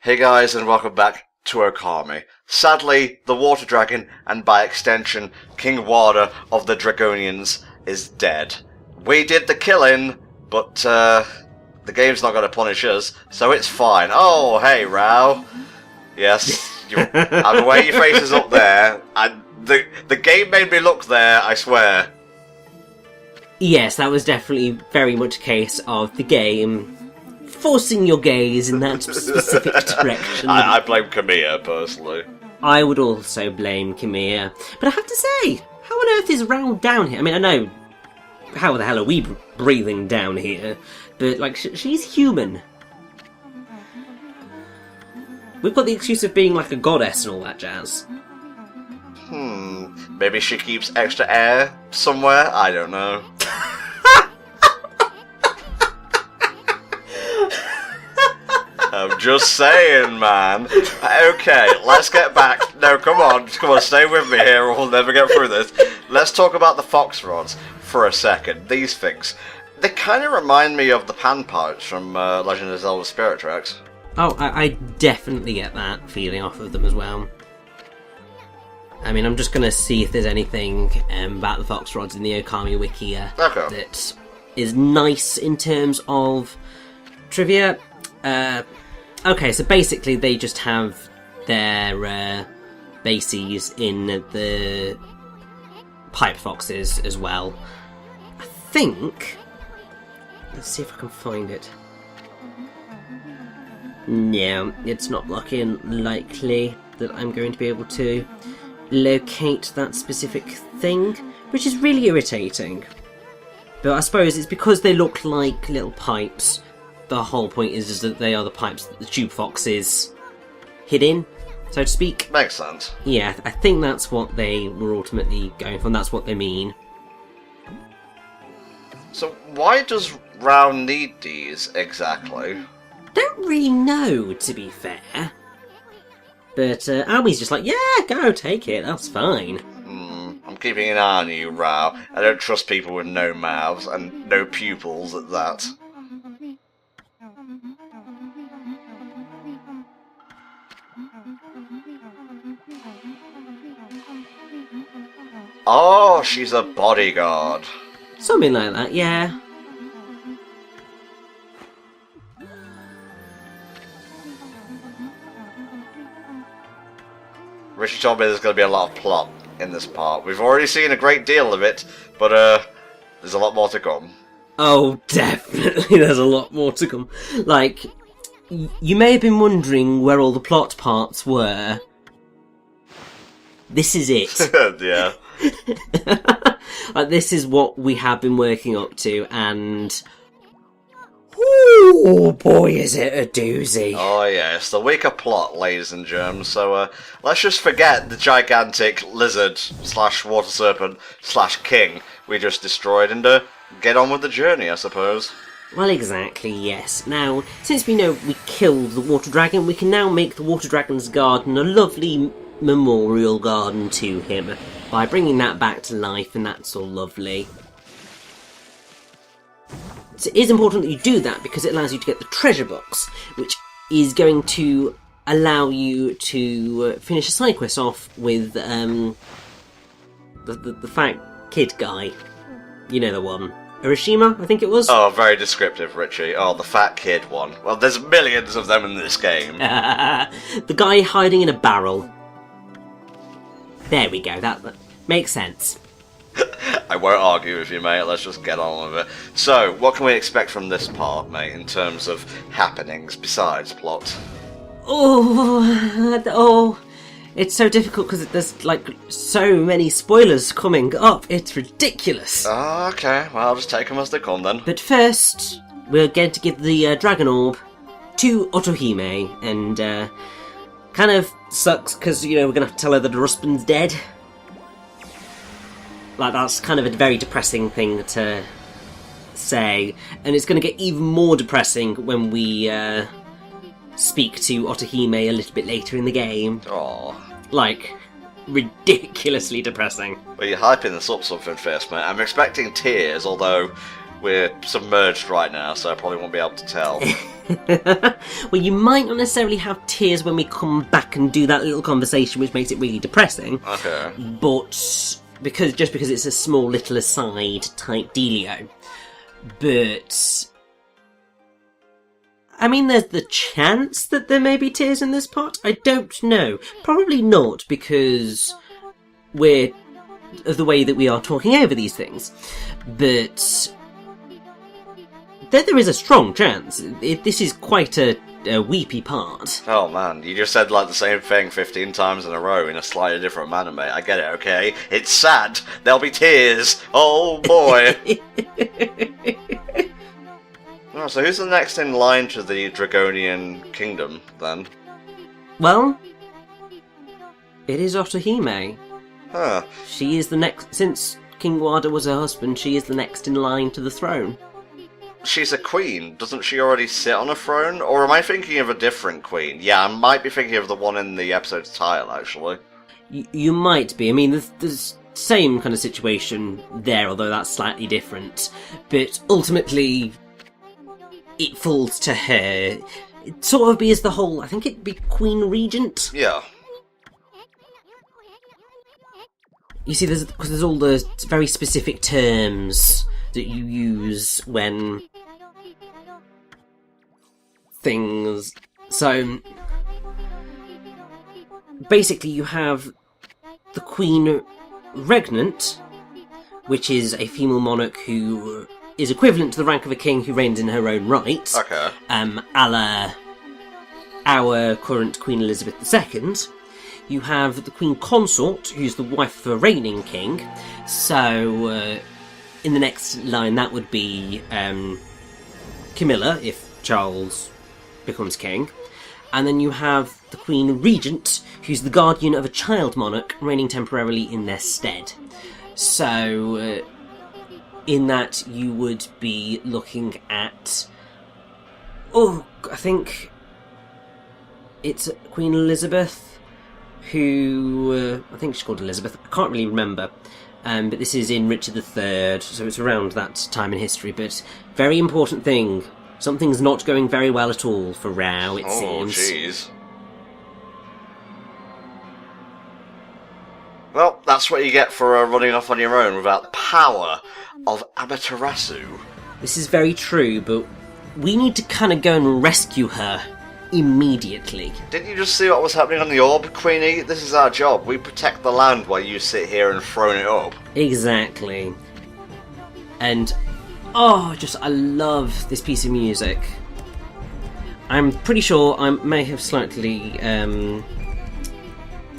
Hey guys, and welcome back to Okami. Sadly, the water dragon, and by extension, King Wada of the Dragonians, is dead. We did the killing, but the game's not going to punish us, so it's fine. Oh, hey, Rao. Yes, I'm aware your face is up there, and the game made me look there, I swear. Yes, that was definitely very much a case of the game forcing your gaze in that specific direction. I blame Kamiya, personally. I would also blame Kamiya. But I have to say, how on earth is Rao down here? I mean, I know, how the hell are we breathing down here? But, like, she's human. We've got the excuse of being like a goddess and all that jazz. Maybe she keeps extra air somewhere? I don't know. I'm just saying, man. Okay, let's get back. No, come on, stay with me here or we'll never get through this. Let's talk about the fox rods for a second. These things, they kind of remind me of the pan pipes from Legend of Zelda Spirit Tracks. Oh, I definitely get that feeling off of them as well. I mean, I'm just going to see if there's anything about the fox rods in the Okami wiki that is nice in terms of trivia. Okay, so basically they just have their bases in the pipe foxes as well. I think... Let's see if I can find it. No, it's not looking likely that I'm going to be able to locate that specific thing, which is really irritating. But I suppose it's because they look like little pipes. The whole point is that they are the pipes that the tube foxes hid in, so to speak. Makes sense. Yeah, I think that's what they were ultimately going for, and that's what they mean. So why does Rao need these exactly? Don't really know, to be fair. But Aoi's just like, yeah, go, take it, that's fine. I'm keeping an eye on you, Rao. I don't trust people with no mouths and no pupils at that. Oh, she's a bodyguard. Something like that, yeah. Richie told me there's going to be a lot of plot in this part. We've already seen a great deal of it, but there's a lot more to come. Oh, definitely there's a lot more to come. Like, you may have been wondering where all the plot parts were. This is it. Yeah. Like, this is what we have been working up to, and... oh boy, is it a doozy. Oh yeah, it's the weaker plot, ladies and germs, so let's just forget the gigantic lizard / water serpent / king we just destroyed and get on with the journey, I suppose. Well, exactly, yes. Now, since we know we killed the water dragon, we can now make the water dragon's garden a lovely memorial garden to him by bringing that back to life, and that's all lovely. So it is important that you do that because it allows you to get the treasure box, which is going to allow you to finish a side quest off with the fat kid guy. You know the one. Urashima, I think it was? Oh, very descriptive, Richie. Oh, the fat kid one. Well, there's millions of them in this game. The guy hiding in a barrel. There we go, that makes sense. I won't argue with you, mate. Let's just get on with it. So, what can we expect from this part, mate, in terms of happenings besides plot? Oh, it's so difficult because there's, like, so many spoilers coming up. It's ridiculous. Oh, okay. Well, I'll just take them as they come, then. But first, we're going to give the Dragon Orb to Otohime, and kind of sucks because, you know, we're going to have to tell her that her husband's dead. Like, that's kind of a very depressing thing to say, and it's going to get even more depressing when we speak to Otohime a little bit later in the game. Aww. Like, ridiculously depressing. Well, you're hyping this up something first, mate. I'm expecting tears, although we're submerged right now, so I probably won't be able to tell. Well, you might not necessarily have tears when we come back and do that little conversation, which makes it really depressing. Okay. But because it's a small little aside type dealio. But I mean, there's the chance that there may be tears in this pot. I don't know. Probably not, because we're of the way that we are talking over these things. But there is a strong chance. This is quite a weepy part. Oh man, you just said like the same thing 15 times in a row in a slightly different manner, mate. I get it, okay? It's sad. There'll be tears. Oh boy. Oh, so who's the next in line to the Dragonian Kingdom, then? Well, it is Otohime. Huh. She is the next... Since King Wada was her husband, she is the next in line to the throne. She's a queen. Doesn't she already sit on a throne? Or am I thinking of a different queen? Yeah, I might be thinking of the one in the episode's title, actually. You might be. I mean, there's same kind of situation there, although that's slightly different. But ultimately, it falls to her. It sort of be as the whole... I think it'd be Queen Regent? Yeah. You see, there's all the very specific terms that you use when things... So, basically you have the Queen Regnant, which is a female monarch who is equivalent to the rank of a king who reigns in her own right. Okay. A la our current Queen Elizabeth II. You have the Queen Consort, who's the wife of a reigning king. So, in the next line, that would be Camilla, if Charles becomes king. And then you have the Queen Regent, who's the guardian of a child monarch, reigning temporarily in their stead. So, in that, you would be looking at... Oh, I think it's Queen Elizabeth, who... I think she's called Elizabeth. I can't really remember. But this is in Richard III, so it's around that time in history. But very important thing. Something's not going very well at all for Rao, it seems. Oh, jeez. Well, that's what you get for running off on your own without the power of Amaterasu. This is very true, but we need to kind of go and rescue her immediately. Didn't you just see what was happening on the orb, Queenie? This is our job. We protect the land while you sit here and throne it up. Exactly. And, I love this piece of music. I'm pretty sure I may have slightly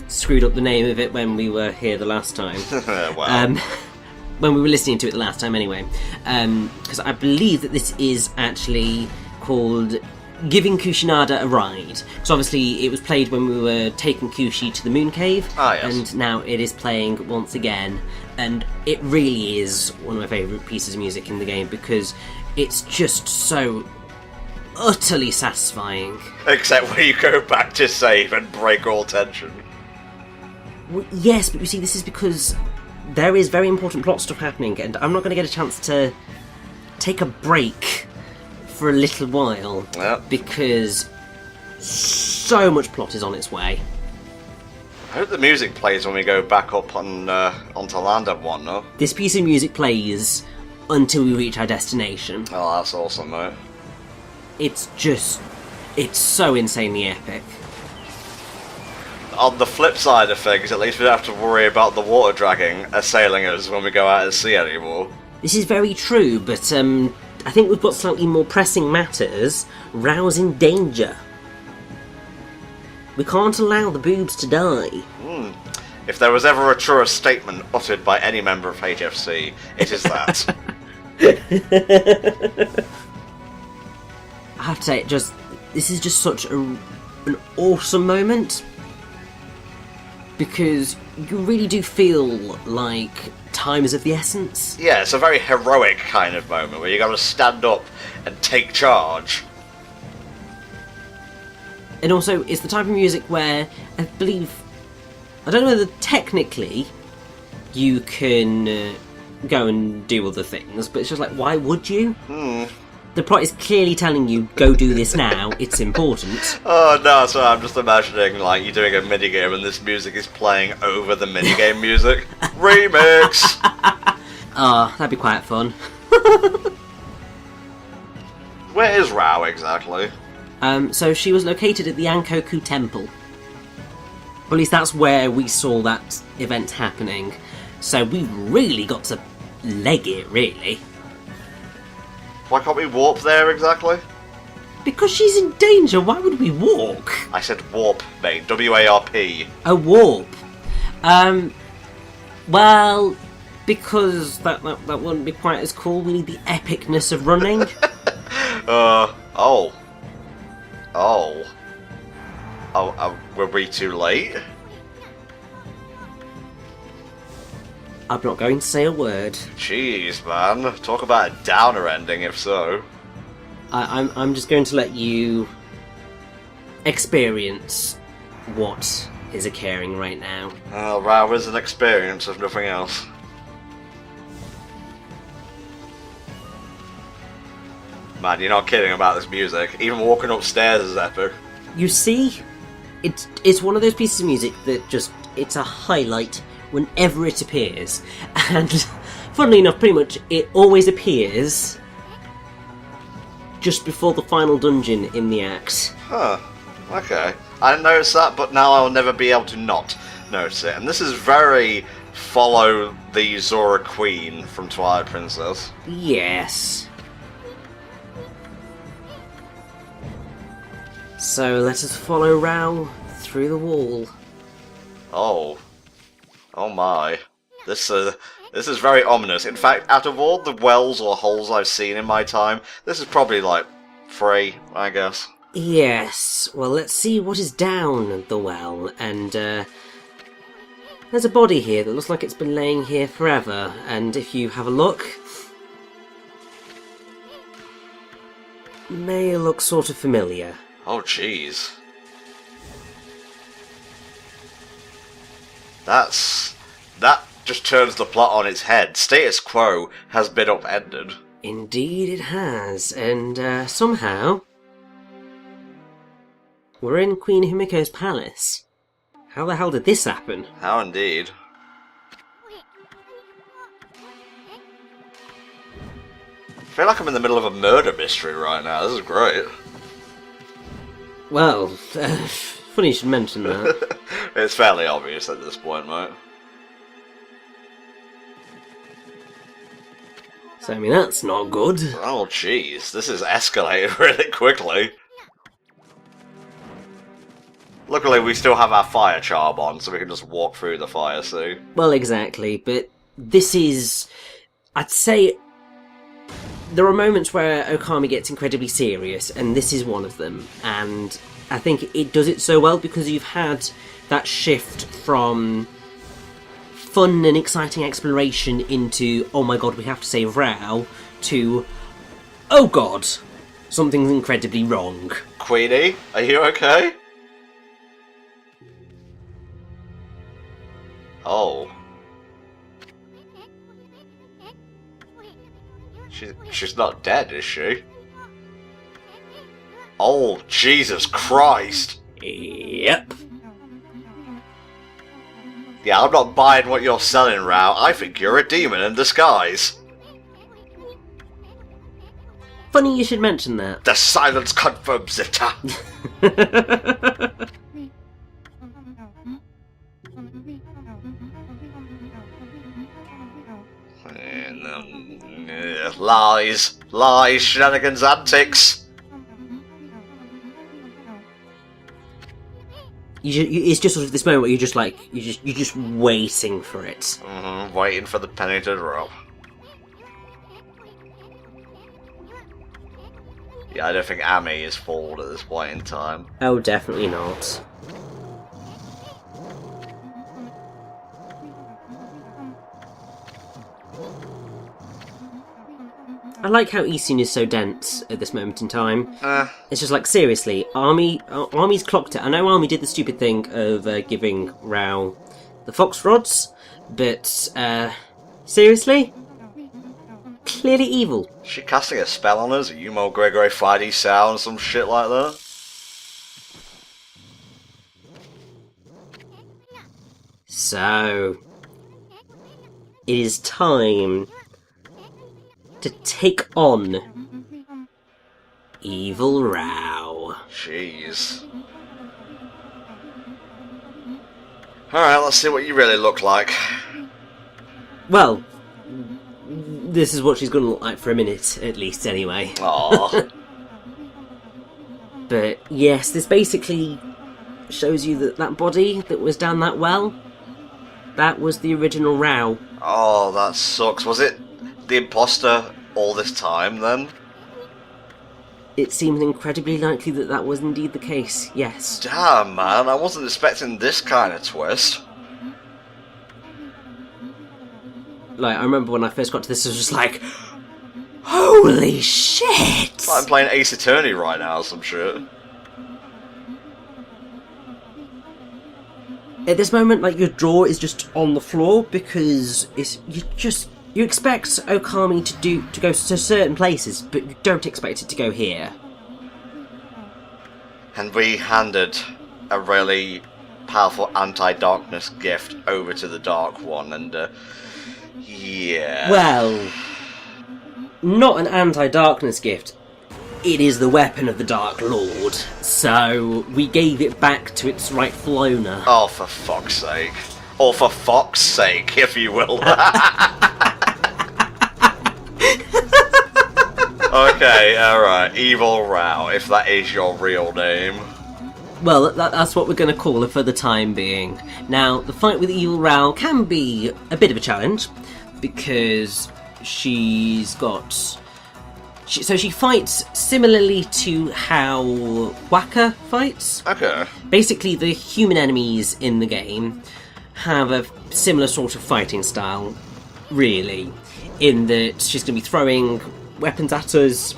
screwed up the name of it when we were here the last time. Wow. When we were listening to it the last time anyway. Because I believe that this is actually called Giving Kushinada a Ride. Because obviously it was played when we were taking Kushi to the Moon Cave. Ah, yes. And now it is playing once again. And it really is one of my favourite pieces of music in the game because it's just so utterly satisfying. Except when you go back to save and break all tension. Well, yes, but you see, this is because there is very important plot stuff happening, and I'm not going to get a chance to take a break for a little while, because so much plot is on its way. I hope the music plays when we go back up on onto land and whatnot. This piece of music plays until we reach our destination. Oh, that's awesome, mate. It's so insanely epic. On the flip side of things, at least we don't have to worry about the water dragon assailing us when we go out at sea anymore. This is very true, but I think we've got slightly more pressing matters. Rao's in danger. We can't allow the boobs to die. If there was ever a truer statement uttered by any member of HFC, it is that. I have to say, this is just such an awesome moment. Because you really do feel like time is of the essence. Yeah, it's a very heroic kind of moment where you got to stand up and take charge. And also, it's the type of music where I believe, I don't know whether technically you can go and do other things, but it's just like, why would you? The plot is clearly telling you, go do this now, it's important. Oh no, sorry, I'm just imagining, like, you're doing a minigame and this music is playing over the minigame music. Remix! Oh, that'd be quite fun. Where is Rao exactly? So she was located at the Ankoku Temple. At least that's where we saw that event happening. So we've really got to leg it, really. Why can't we warp there exactly? Because she's in danger, why would we walk? I said warp, mate. W-A-R-P. A warp. Well, because that wouldn't be quite as cool. We need the epicness of running. Were we too late? I'm not going to say a word. Jeez, man. Talk about a downer ending, if so. I'm just going to let you experience what is occurring right now. Oh, Rao is an experience, if nothing else. Man, you're not kidding about this music. Even walking upstairs is epic. You see, it's one of those pieces of music that just, it's a highlight whenever it appears. And funnily enough, pretty much it always appears just before the final dungeon in the act. Huh. Okay. I didn't notice that, but now I'll never be able to not notice it. And this is very follow the Zora Queen from Twilight Princess. Yes. So let us follow Rao through the wall. Oh. Oh my. This is very ominous. In fact, out of all the wells or holes I've seen in my time, this is probably like 3, I guess. Yes. Well, let's see what is down the well. And there's a body here that looks like it's been laying here forever. And if you have a look, may look sort of familiar. Oh, jeez. That just turns the plot on its head. Status quo has been upended. Indeed it has, and somehow we're in Queen Himiko's palace. How the hell did this happen? How indeed. I feel like I'm in the middle of a murder mystery right now. This is great. Well, funny you should mention that. It's fairly obvious at this point, mate. So, I mean, that's not good. Oh, jeez. This is escalated really quickly. Luckily, we still have our fire charm on, so we can just walk through the fire sea. Well, exactly, but this is... I'd say... There are moments where Okami gets incredibly serious, and this is one of them. And I think it does it so well because you've had that shift from fun and exciting exploration into, oh my god, we have to save Rao, to, oh god, something's incredibly wrong. Queenie, are you okay? Oh. She's not dead, is she? Oh, Jesus Christ! Yep. Yeah, I'm not buying what you're selling, Rao. I think you're a demon in disguise. Funny you should mention that. The silence confirms it. Lies, shenanigans, antics. It's just sort of this moment where you're just like you're just waiting for it. Waiting for the penny to drop. Yeah, I don't think Ami is fooled at this point in time. Oh, definitely not. I like how Isin is so dense at this moment in time. It's just like, seriously, Army's clocked it. I know Army did the stupid thing of giving Rao the fox rods, but seriously? clearly evil. Is she casting a spell on us? A Yumo Gregory 5D sound, some shit like that? So, it is time to take on Evil Rao. Jeez. Alright, let's see what you really look like. Well, this is what she's going to look like for a minute, at least, anyway. Aww. But, yes, this basically shows you that body that was down that well, that was the original Rao. Oh, that sucks. Was it the imposter all this time, then? It seems incredibly likely that was indeed the case, yes. Damn, man, I wasn't expecting this kind of twist. Like, I remember when I first got to this, I was just like, holy shit! I'm playing Ace Attorney right now or some shit. At this moment, like, your jaw is just on the floor because you expect Okami to go to certain places, but you don't expect it to go here. And we handed a really powerful anti-darkness gift over to the Dark One, and yeah. Well, not an anti-darkness gift. It is the weapon of the Dark Lord, so we gave it back to its rightful owner. Oh, for fuck's sake. Or for fuck's sake, if you will. Okay, alright, Evil Rao, if that is your real name. Well, that's what we're going to call her for the time being. Now, the fight with Evil Rao can be a bit of a challenge, because she's got... So she fights similarly to how Waka fights. Okay. Basically, the human enemies in the game have a similar sort of fighting style, really, in that she's going to be throwing weapons at us,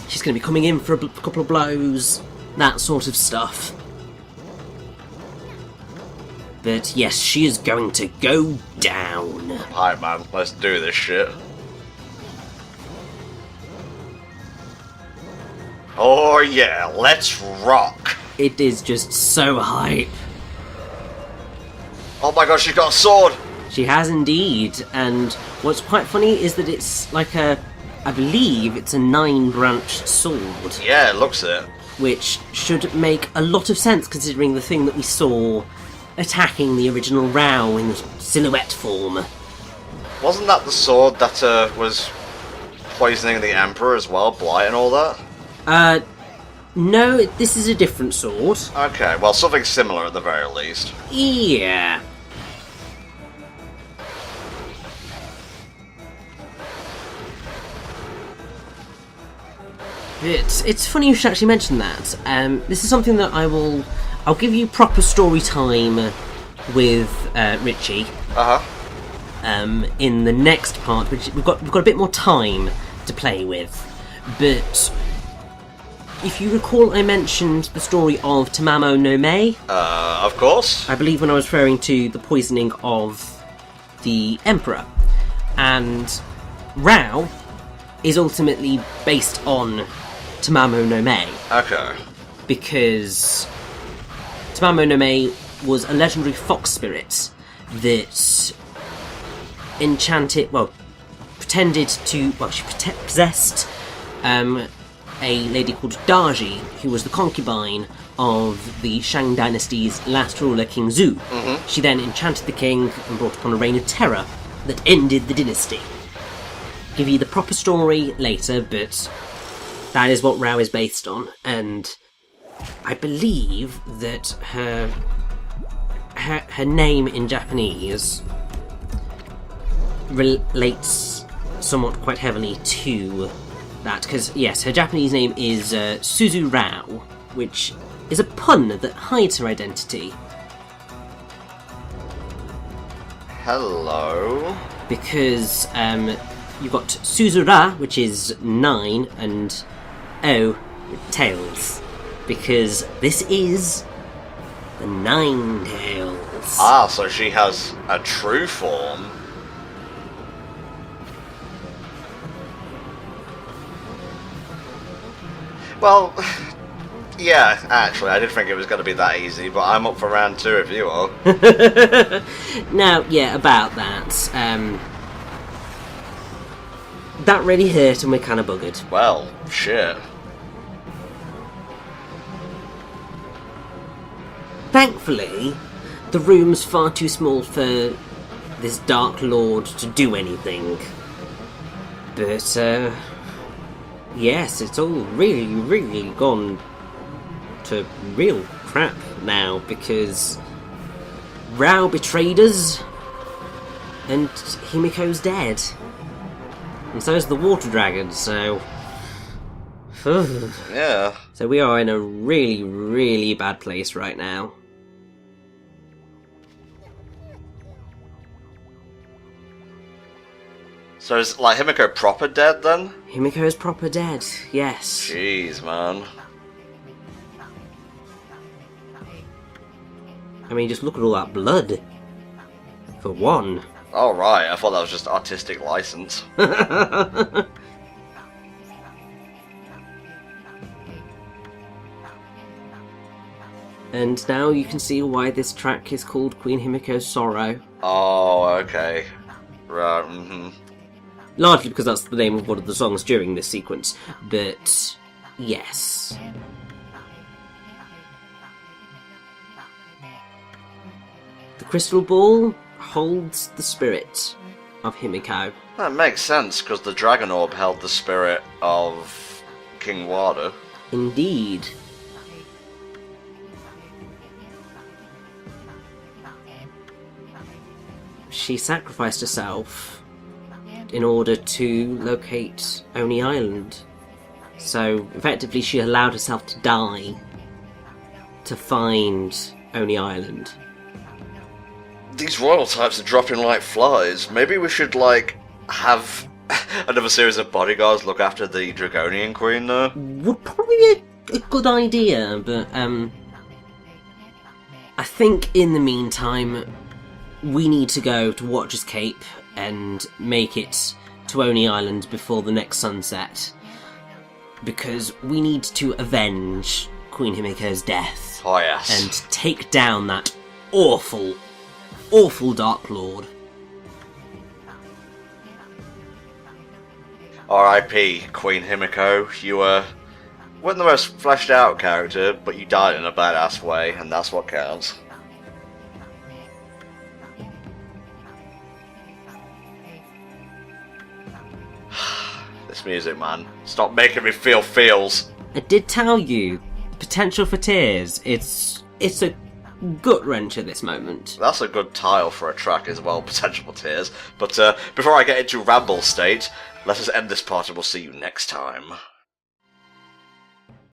she's going to be coming in for a couple of blows, that sort of stuff. But yes, she is going to go down. Hi man, let's do this shit. Oh yeah, let's rock. It is just so hype. Oh my god, she's got a sword. She has indeed, and what's quite funny is that it's like I believe it's a 9-branched sword. Yeah, it looks it. Which should make a lot of sense considering the thing that we saw attacking the original Rao in silhouette form. Wasn't that the sword that was poisoning the Emperor as well, Blight and all that? No, this is a different sword. Okay, well, something similar at the very least. Yeah. It's funny you should actually mention that. This is something that I'll give you proper story time with Richie. In the next part, which we've got a bit more time to play with. But if you recall, I mentioned the story of Tamamo no Mei. Of course. I believe when I was referring to the poisoning of the Emperor. And Rao is ultimately based on Tamamo no Mei. Okay. Because Tamamo no Mei was a legendary fox spirit that she possessed a lady called Daji, who was the concubine of the Shang Dynasty's last ruler, King Zhu. Mm-hmm. She then enchanted the king and brought upon a reign of terror that ended the dynasty. Give you the proper story later, but that is what Rao is based on, and I believe that her name in Japanese relates somewhat quite heavily to that, because yes, her Japanese name is Suzu Rao, which is a pun that hides her identity. Hello. Because you've got Suzura, which is 9, and O, tails. Because this is the 9 tails. Ah, so she has a true form. Well, yeah, actually, I did think it was going to be that easy, but I'm up for round 2 if you are. Now, yeah, about that. That really hurt and we're kind of buggered. Well, shit. Thankfully, the room's far too small for this Dark Lord to do anything. But, yes, it's all really, really gone to real crap now, because Rao betrayed us, and Himiko's dead. And so is the water dragon, so... Yeah. So we are in a really, really bad place right now. So is, like, Himiko proper dead, then? Himiko is proper dead, yes. Jeez, man. I mean, just look at all that blood. For one. Oh, right, I thought that was just artistic license. And now you can see why this track is called Queen Himiko's Sorrow. Oh, okay. Right, Largely because that's the name of one of the songs during this sequence, but yes. The crystal ball holds the spirit of Himiko. That makes sense, because the dragon orb held the spirit of King Wada. Indeed. She sacrificed herself in order to locate Oni Island. So, effectively, she allowed herself to die to find Oni Island. These royal types are dropping like flies. Maybe we should, like, have another series of bodyguards look after the Dragonian Queen, though? Would probably be a good idea, but, I think in the meantime, we need to go to Watcher's Cape and make it to Oni Island before the next sunset. Because we need to avenge Queen Himiko's death. Oh, yes. And take down that awful, awful Dark Lord. R.I.P. Queen Himiko. You weren't the most fleshed out character, but you died in a badass way, and that's what counts. This music, man. Stop making me feel feels. I did tell you, potential for tears. It's a gut-wrench at this moment. That's a good tile for a track as well, potential for tears. But before I get into ramble state, let us end this part and we'll see you next time.